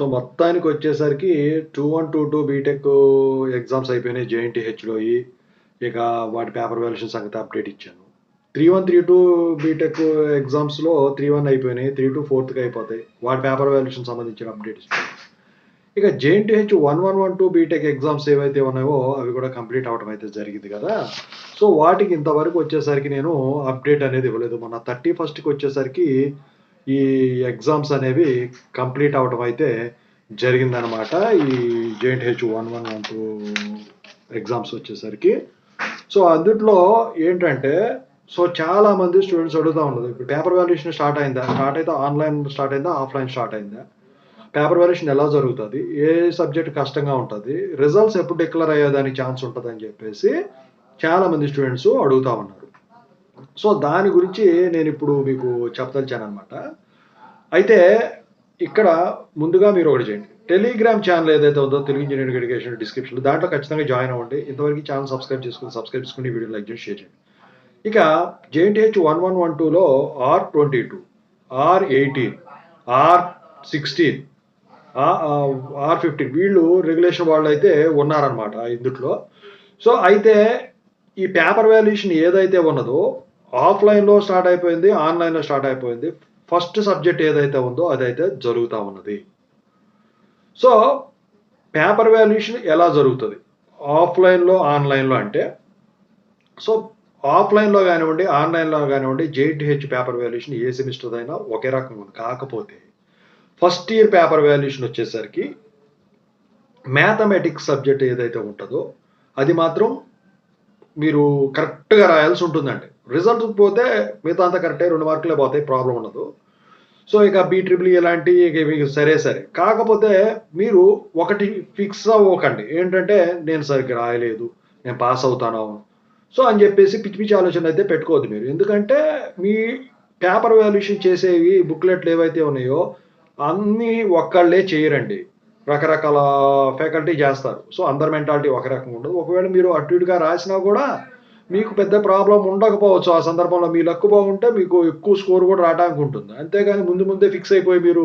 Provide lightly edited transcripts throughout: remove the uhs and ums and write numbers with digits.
So మొత్తానికి వచ్చేసరికి 2122 BTech exams అయిపోయినాయి జేఎన్టీహెచ్లోయి. ఇక వాటి పేపర్ వాల్యుయేషన్ సంగతి అప్డేట్ ఇచ్చాను. 3132 బీటెక్ ఎగ్జామ్స్లో 31 అయిపోయినాయి, 32 4కి అయిపోతాయి. వాటి పేపర్ వాల్యుయేషన్ సంబంధించిన అప్డేట్ ఇచ్చాను. ఇక జేఎన్టీహెచ్ 1112 బీటెక్ ఎగ్జామ్స్ ఏవైతే ఉన్నాయో అవి కూడా కంప్లీట్ అవడం అయితే జరిగింది కదా. సో వాటికి ఇంతవరకు వచ్చేసరికి నేను అప్డేట్ అనేది ఇవ్వలేదు. మొన్న 31st వచ్చేసరికి ఈ ఎగ్జామ్స్ అనేవి కంప్లీట్ అవడం అయితే జరిగిందనమాట. ఈ జేఎన్టీహెచ్ 1112 ఎగ్జామ్స్ వచ్చేసరికి. సో అందుట్లో ఏంటంటే చాలా మంది స్టూడెంట్స్ అడుగుతూ ఉండదు, ఇప్పుడు పేపర్ వాల్యుయేషన్ స్టార్ట్ అయితే ఆన్లైన్ స్టార్ట్ అయిందా, ఆఫ్లైన్ స్టార్ట్ అయిందా, పేపర్ వాల్యుయేషన్ ఎలా జరుగుతుంది, ఏ సబ్జెక్ట్ కష్టంగా ఉంటుంది, రిజల్ట్స్ ఎప్పుడు డిక్లేర్ అయ్యేదానికి ఛాన్స్ ఉంటుంది అని చెప్పేసి చాలామంది స్టూడెంట్స్ అడుగుతూ ఉన్నారు. సో దాని గురించి నేను ఇప్పుడు మీకు చెప్పదలిచాను అనమాట. అయితే ఇక్కడ ముందుగా మీరు ఒకటి చేయండి, టెలిగ్రామ్ ఛానల్ ఏదైతే ఉందో తెలుగు ఇంజనీరింగ్ ఎడ్యుకేషన్ డిస్క్రిప్షన్లో దాంట్లో ఖచ్చితంగా జాయిన్ అవ్వండి. ఇంతవరకు ఛానల్ సబ్స్క్రైబ్ చేసుకుని వీడియో లైక్ చేసి షేర్ చేయండి. ఇక JNTH 1112లో R22, R18, R16, R15 వీళ్ళు రెగ్యులేషన్ వాళ్ళు అయితే ఉన్నారనమాట ఇందుట్లో. సో అయితే ఈ పేపర్ వాల్యుయేషన్ ఏదైతే ఉన్నదో ఆఫ్లైన్లో స్టార్ట్ అయిపోయింది, ఆన్లైన్లో స్టార్ట్ అయిపోయింది. ఫస్ట్ సబ్జెక్ట్ ఏదైతే ఉందో అదైతే జరుగుతూ ఉన్నది. సో పేపర్ వాల్యుయేషన్ ఎలా జరుగుతుంది ఆఫ్లైన్లో ఆన్లైన్లో అంటే, సో ఆఫ్లైన్లో కానివ్వండి ఆన్లైన్లో కానివ్వండి జేఎన్టీహెచ్ పేపర్ వాల్యుయేషన్ ఏ సెమిస్టర్ అయినా ఒకే రకంగా ఉంది. కాకపోతే ఫస్ట్ ఇయర్ పేపర్ వాల్యుయేషన్ వచ్చేసరికి మ్యాథమెటిక్స్ సబ్జెక్ట్ ఏదైతే ఉంటుందో అది మాత్రం మీరు కరెక్ట్గా రాయాల్సి ఉంటుందండి. రిజల్ట్ పోతే మిగతా అంతా కరెక్టే, 2 మార్కులే పోతాయి, ప్రాబ్లం ఉండదు. సో ఇక BEEE ఇలాంటి సరే. కాకపోతే మీరు ఒకటి ఫిక్స్ అవ్వకండి, ఏంటంటే నేను సరిగ్గా రాయలేదు, నేను పాస్ అవుతాను సో అని చెప్పేసి పిచ్చి ఆలోచన అయితే పెట్టుకోవద్దు మీరు. ఎందుకంటే మీ పేపర్ వాల్యుయేషన్ చేసేవి బుక్లెట్లు ఏవైతే ఉన్నాయో అన్నీ ఒక్కళ్ళే చేయరండి, రకరకాల ఫ్యాకల్టీ చేస్తారు. సో అందరి మెంటాలిటీ ఒక రకంగా ఉండదు. ఒకవేళ మీరు అటు ఇటుగా రాసినా కూడా మీకు పెద్ద ప్రాబ్లం ఉండకపోవచ్చు. ఆ సందర్భంలో మీ లక్ బాగుంటే మీకు ఎక్కువ స్కోర్ కూడా రావడానికి ఉంటుంది. అంతేగాని ముందే ఫిక్స్ అయిపోయి మీరు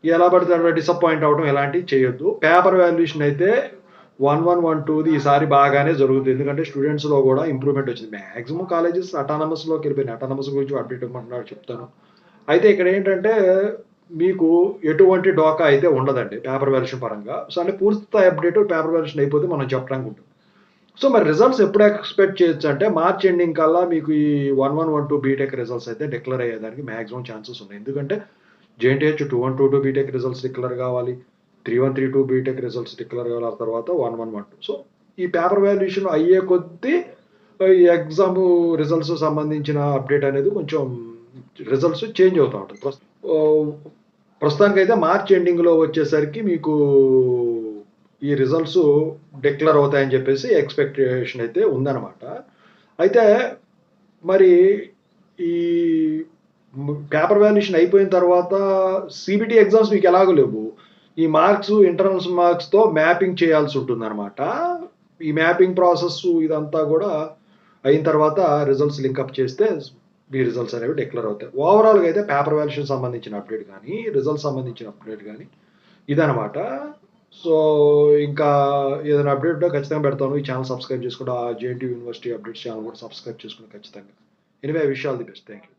ఎలా పడితే అలా డిసప్పాయింట్ అవ్వడం ఇలాంటివి చేయొద్దు. పేపర్ వాల్యుయేషన్ అయితే 1112ది ఈసారి బాగానే జరుగుతుంది. ఎందుకంటే స్టూడెంట్స్లో కూడా ఇంప్రూవ్మెంట్ వచ్చింది. మ్యాక్సిమం కాలేజెస్ అటానమస్లోకి వెళ్ళిపోయినాయి. అటానమస్ గురించి అప్డేట్ ఇవ్వమంటున్నాడు, చెప్తాను. అయితే ఇక్కడ ఏంటంటే మీకు ఎటువంటి డోకా అయితే ఉండదండి పేపర్ వాల్యుయేషన్ పరంగా. సో అంటే పూర్తి అప్డేట్ పేపర్ వాల్యుయేషన్ అయిపోతే మనం చెప్పడానికి ఉంటుంది. సో మరి రిజల్ట్స్ ఎప్పుడు ఎక్స్పెక్ట్ చేయొచ్చు అంటే మార్చ్ ఎండింగ్ కల్లా మీకు ఈ 1112 బీటెక్ రిజల్ట్స్ అయితే డిక్లేర్ అయ్యేదానికి మ్యాక్సిమం ఛాన్సెస్ ఉన్నాయి. ఎందుకంటే జేఎన్టీహెచ్ 2122 బీటెక్ రిజల్ట్స్ డిక్లేర్ కావాలి, 3132 బీటెక్ రిజల్ట్స్ డిక్లేర్ కావాలి, ఆ తర్వాత 1112. సో ఈ పేపర్ వాల్యుయేషన్ అయ్యే కొద్దీ ఈ ఎగ్జామ్ రిజల్ట్స్ సంబంధించిన అప్డేట్ అనేది కొంచెం రిజల్ట్స్ చేంజ్ అవుతూ ఉంటుంది. ప్రస్తుతానికైతే మార్చ్ ఎండింగ్లో వచ్చేసరికి మీకు ఈ రిజల్ట్స్ డిక్లేర్ అవుతాయని చెప్పేసి ఎక్స్పెక్టేషన్ అయితే ఉందన్నమాట. అయితే మరి ఈ పేపర్ వాల్యుయేషన్ అయిపోయిన తర్వాత CBT ఎగ్జామ్స్ మీకు ఎలాగో లేవు. ఈ మార్క్స్ ఇంటర్నల్స్ మార్క్స్తో మ్యాపింగ్ చేయాల్సి ఉంటుందన్నమాట. ఈ మ్యాపింగ్ ప్రాసెస్ ఇదంతా కూడా అయిన తర్వాత రిజల్ట్స్ లింకప్ చేస్తే మీ రిజల్ట్స్ అనేవి డిక్లేర్ అవుతాయి. ఓవరాల్గా అయితే పేపర్ వాల్యుయేషన్ సంబంధించిన అప్డేట్ కానీ రిజల్ట్స్ సంబంధించిన అప్డేట్ కానీ ఇదనమాట. సో ఇంకా ఏదైనా అప్డేట్ ఉంటే ఖచ్చితంగా పెడతాను. ఈ ఛానల్ సబ్స్క్రైబ్ చేసుకుంటా, JNT యూనివర్సిటీ అప్డేట్స్ ఛానల్ కూడా సబ్స్క్రైబ్ చేసుకుని ఖచ్చితంగా. Anyway, I wish all the best. Thank you.